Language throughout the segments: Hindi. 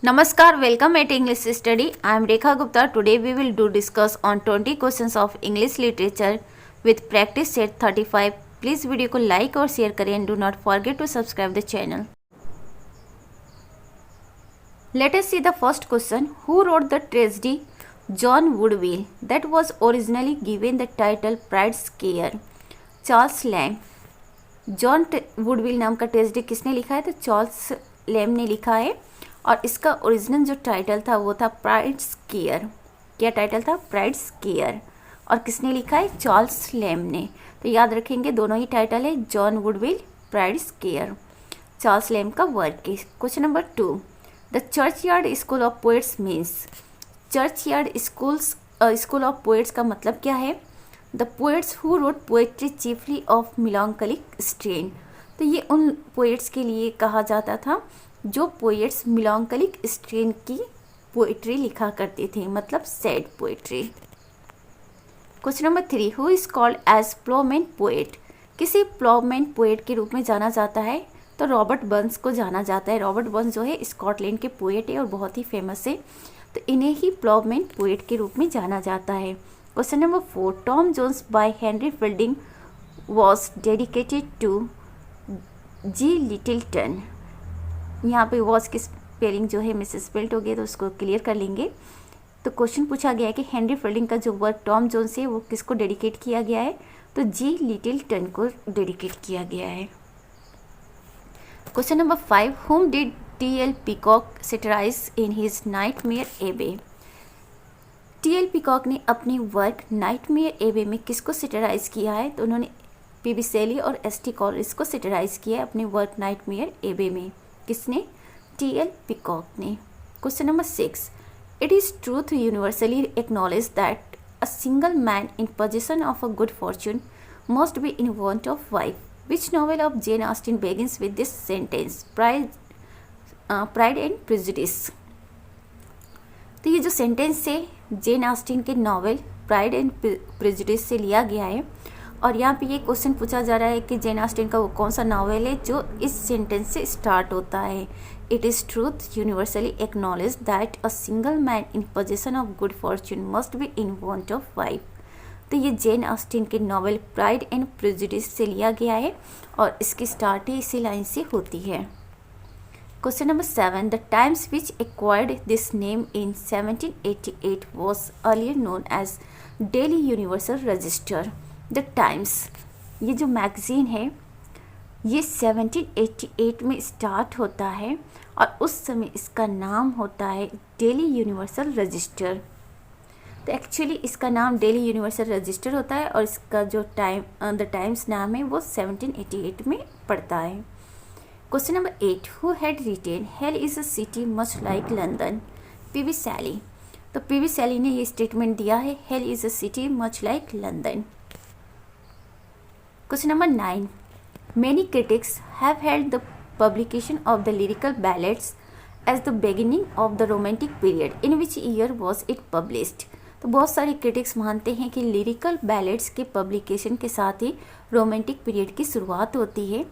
Namaskar, welcome at English Study. I am Rekha Gupta. Today we will discuss on 20 questions of English literature with practice set 35. Please video को लाइक और शेयर करें and do not forget to subscribe the channel. Let us see the first question. Who wrote the tragedy John Woodville that was originally given the title Pride Scare? Charles Lamb. John Woodvil नाम का ट्रेजेडी किसने लिखा है? तो चार्ल्स लैम ने लिखा है और इसका ओरिजिनल जो टाइटल था वो था प्राइड स्केयर. क्या टाइटल था? Pride square. और किसने लिखा है? चार्ल्स लैम ने. तो याद रखेंगे दोनों ही टाइटल है, John Woodvil, Pride Scare. Charles Lamb का वर्क है. Question number 2. The churchyard school of poets means. Churchyard school of poets का मतलब क्या है? The poets who wrote poetry chiefly of melancholic strain. तो ये उन पोएट्स के लिए कहा जाता था जो पोएट्स मिलांकलिक स्ट्रेन की पोएट्री लिखा करते थे, मतलब sad poetry. Question number 3. Who is called as ploughman poet. किसी प्लोमैन पोएट के रूप में जाना जाता है? तो रॉबर्ट बर्न्स को जाना जाता है. रॉबर्ट बर्न्स जो है स्कॉटलैंड के पोएट है और बहुत ही फेमस है, तो इन्हें ही प्लोमैन पोएट के रूप में जाना जाता है. Question number 4. Tom Jones by Henry Fielding was dedicated to G Lyttelton. यहाँ पे वॉज की स्पेलिंग जो है मिसस्पेल्ड हो गई, तो उसको क्लियर कर लेंगे. तो क्वेश्चन पूछा गया है कि हेनरी फील्डिंग का जो वर्क टॉम जोन्स है वो किसको डेडिकेट किया गया है? तो जी लिटिलटन को डेडिकेट किया गया है. Question number 5. whom did T.L. Peacock satirize in his Nightmare Abbey. T.L. Peacock ने अपने वर्क नाइटमेयर एबे में किसको सेटराइज किया है? तो उन्होंने पी.बी. शेली और एस.टी. कॉलरिज को सेटराइज किया है अपने वर्क नाइटमेयर एबे में. किसने? T.L. Peacock ने. Question number 6. It is truth universally acknowledge that a single man in position of a good Fortune must be in want of wife. Which novel of Jane Austen begins with this sentence? Pride and prejudice. तो ये जो सेंटेंस है जेन ऑस्टिन के नॉवेल प्राइड एंड प्रेजुडिस से लिया गया है. और यहाँ पे ये क्वेश्चन पूछा जा रहा है कि जेन ऑस्टिन का वो कौन सा नॉवेल है जो इस सेंटेंस से स्टार्ट होता है. It is truth universally acknowledge that a single man in position of good Fortune must be in want of wife. तो ये जेन ऑस्टिन के नॉवेल प्राइड एंड प्रेजुडिस से लिया गया है और इसकी स्टार्ट ही इसी लाइन से होती है. Question number 7. The Times which acquired this name in 1788 was earlier known as Daily Universal Register. The Times ये जो मैगज़ीन है ये 1788 में स्टार्ट होता है और उस समय इसका नाम होता है डेली यूनिवर्सल रजिस्टर. तो एक्चुअली इसका नाम डेली यूनिवर्सल रजिस्टर होता है और इसका जो द टाइम्स नाम है वो 1788 में पड़ता है. Question number 8. Who had written hell is a city much like London. P B. Shelley. तो पी.बी. शेली ने ये स्टेटमेंट दिया है, hell is a city much like London. Question number 9. Many critics have held the publication of the lyrical ballads as the beginning of the romantic period. In which year was it published? तो बहुत सारे क्रिटिक्स मानते हैं कि लिरिकल बैलेड्स के पब्लिकेशन के साथ ही रोमांटिक पीरियड की शुरुआत होती है.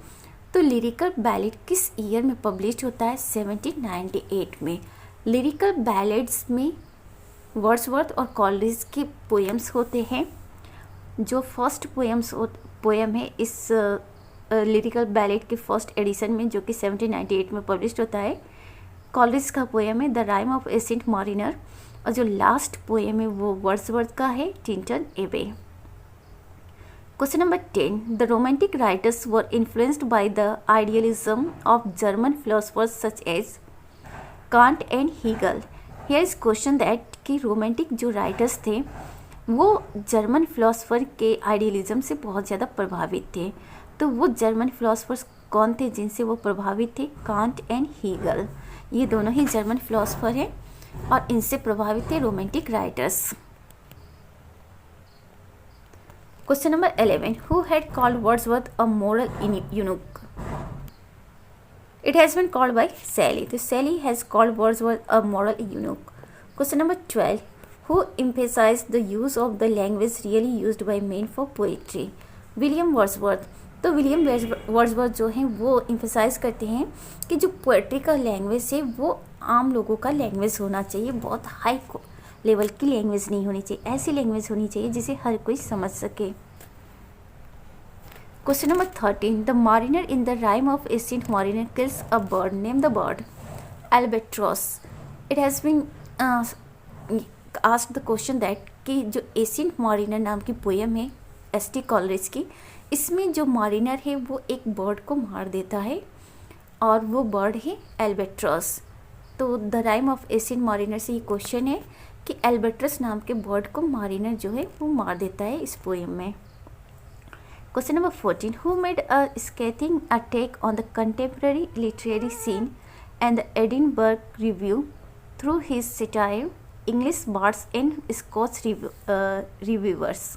तो लिरिकल बैलेड किस ईयर में पब्लिश होता है? 1798 में. लिरिकल बैलेड्स में वर्ड्सवर्थ और कॉलरिज के पोएम्स होते हैं. जो फर्स्ट पोएम है इस लिरिकल बैलेड के फर्स्ट एडिशन में जो कि 1798 में पब्लिश होता है, कॉलरिज का पोएम है the rime of ancient mariner. और जो लास्ट पोएम है वो वर्ड्सवर्थ का है Tintern Abbey. Question number 10. The romantic writers were influenced by the idealism of German philosophers such as Kant and Hegel. Here is question that कि रोमांटिक जो राइटर्स थे वो जर्मन फिलोसफर के आइडियलिज्म से बहुत ज़्यादा प्रभावित थे. तो वो जर्मन फिलोसफर्स कौन थे जिनसे वो प्रभावित थे? Kant and Hegel. ये दोनों ही जर्मन फिलोसफर हैं और इनसे प्रभावित थे romantic writers. Question number 11. Who had called Wordsworth a moral eunuch. It has been called by Shelley. तो Shelley has called Wordsworth a moral eunuch. Question number 12. Who emphasized the use of the language really used by men for poetry? William Wordsworth. तो विलियम वर्ड्सवर्थ जो हैं वो एम्फसाइज़ करते हैं कि जो पोएट्री का लैंग्वेज है वो आम लोगों का लैंग्वेज होना चाहिए, बहुत हाई लेवल की लैंग्वेज नहीं होनी चाहिए, ऐसी लैंग्वेज होनी चाहिए जिसे हर कोई समझ सके। Question number 13, the mariner in the rime of ancient mariner kills a bird, name the bird. Albatross. It has been asked the question that कि जो एशियंट मारिनर नाम की पोएम है एस.टी. कॉलरिज की, इसमें जो मारिनर है वो एक बर्ड को मार देता है और वो बर्ड है एल्बेट्रॉस। तो द राइम ऑफ एशियंट मारिनर से ये क्वेश्चन है कि एल्बेट्रस नाम के बर्ड को मारिनर जो है वो मार देता है इस पोएम में। Question number 14, who made a scathing attack on the contemporary literary scene and the Edinburgh Review through his satire, English Bards and Scotch Reviewers.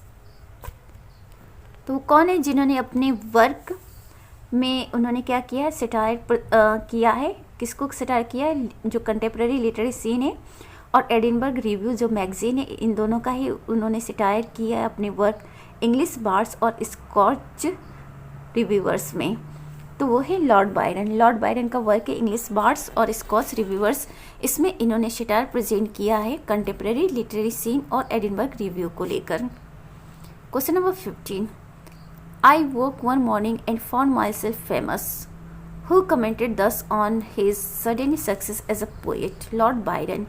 तो कौन है जिन्होंने अपने वर्क में उन्होंने क्या किया है, सटायर किया है, किसको सटायर किया है, जो कंटेम्प्रेरी लिटरेरी सीन है और एडिनबर्ग रिव्यू जो मैगजीन है, इन दोनों का ही उन्होंने सटायर किया है अपने वर्क इंग्लिश बार्ड्स और स्कॉच रिव्यूअर्स में। तो वो है लॉर्ड बायरन। लॉर्ड बायरन का वर्क है इंग्लिश बार्ड्स और स्कॉच रिव्यूअर्स, इसमें इन्होंने सटायर प्रेजेंट किया है कंटेम्प्रेरी लिटरेरी सीन और एडिनबर्ग रिव्यू को लेकर। Question number 15, I woke one morning and found myself famous. Who commented thus on his sudden success as a poet? Lord Byron।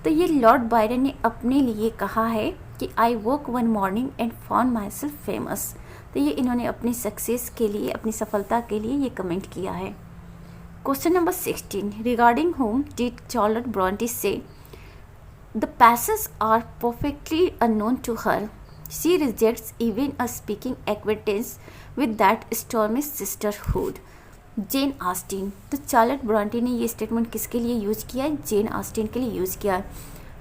तो ये लॉर्ड बायरन ने अपने लिए कहा है कि I woke one morning and found myself famous। तो ये इन्होंने अपनी सक्सेस के लिए, अपनी सफलता के लिए ये कमेंट किया है। Question number 16, regarding whom did Charlotte Bronte say the passages are perfectly unknown to her? She rejects even a speaking acquaintance with that stormy sisterhood. Jane Austen. तो चार्लोट ब्रॉन्टी ने ये स्टेटमेंट किसके लिए यूज़ किया है, जेन ऑस्टिन के लिए यूज़ किया है।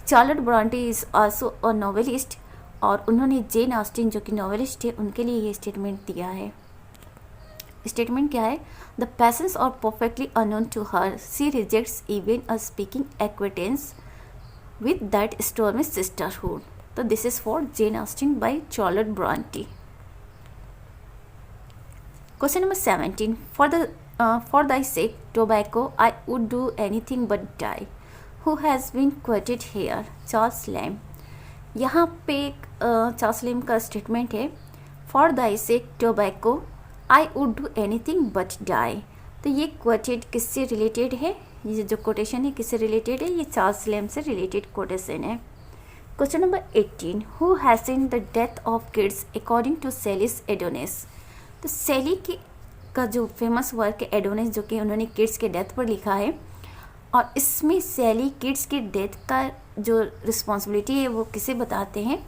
Charlotte Brontë is also a novelist और उन्होंने जेन ऑस्टिन जो कि नॉवेलिस्ट है उनके लिए ये स्टेटमेंट दिया है। स्टेटमेंट क्या है, the passions are perfectly unknown to her, she rejects even a speaking acquaintance with that stormy sisterhood. तो this is for Jane Austen by Charlotte Bronte. Question number 17, for thy sake tobacco I would do anything but die, who has been quoted here, Charles Lamb. यहाँ पे चार्ल्स लैम का स्टेटमेंट है, for thy sake tobacco I would do anything but die. तो ये क्वेटेड किससे रिलेटेड है, ये जो कोटेशन है किससे रिलेटेड है, ये चार्ल्स लैम से रिलेटेड कोटेशन है। Question number 18, who has the death of Keats according to Shelley's Adonais. तो सेली का जो फेमस वर्क है एडोनिस, जो कि उन्होंने किड्स के डेथ पर लिखा है, और इसमें सेली किड्स के डेथ का जो रिस्पॉन्सिबिलिटी है वो किसे बताते हैं,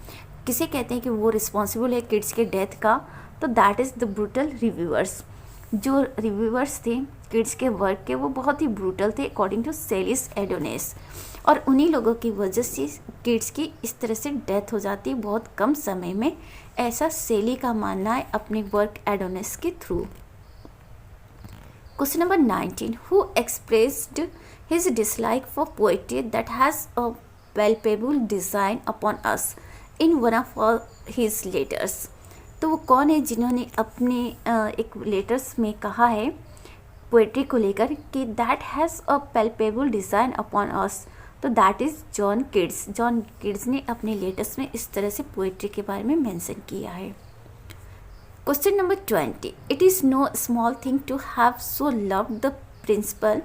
किसे कहते हैं कि वो रिस्पॉन्सिबल है किड्स के डेथ का, तो that is the brutal reviewers. जो रिव्यूअर्स थे किड्स के वर्क के वो बहुत ही ब्रूटल थे अकॉर्डिंग टू सेलिस एडोनिस, और उन्हीं लोगों की वजह से किड्स की इस तरह से डेथ हो जाती है बहुत कम समय में, ऐसा सेली का मानना है अपने वर्क एडोनिस के through. Question number 19, who expressed his dislike for poetry that has a palpable design upon us in one of his letters. तो वो कौन है जिन्होंने अपने एक लेटर्स में कहा है पोएट्री को लेकर कि that has a palpable design upon us, तो that is John Keats. John Keats ने अपने लेटर्स में इस तरह से पोएट्री के बारे में मेंशन किया है। Question number 20, it is no small thing to have so loved the principle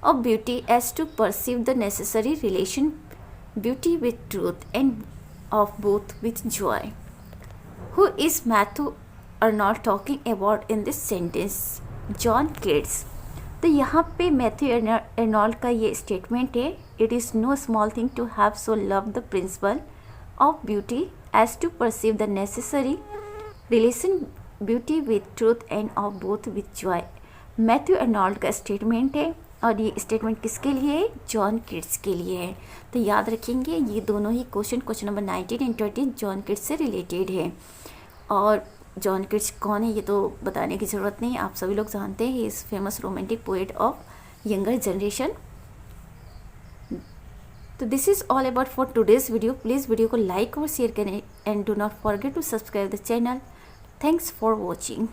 of beauty as to perceive the necessary relation beauty with truth and of both with joy. Who is Matthew Arnold talking about in this sentence, John Keats. तो यहाँ पे मैथ्यू अर्नॉल्ड का ये स्टेटमेंट है, it is no small thing to have so love the principle of beauty as to perceive the necessary relation beauty with truth and of both with Joy. Matthew Arnold का स्टेटमेंट है और ये स्टेटमेंट किसके लिए है, जॉन किड्स के लिए है। तो याद रखेंगे ये दोनों ही question number 19 and 20 John Keats से रिलेटेड है। और जॉन किड्स कौन है ये तो बताने की ज़रूरत नहीं, आप सभी लोग जानते हैं, he is famous romantic poet of younger generation. तो this is all about for today's video. Please video को लाइक और शेयर करें and do not forget to subscribe the channel. Thanks for watching.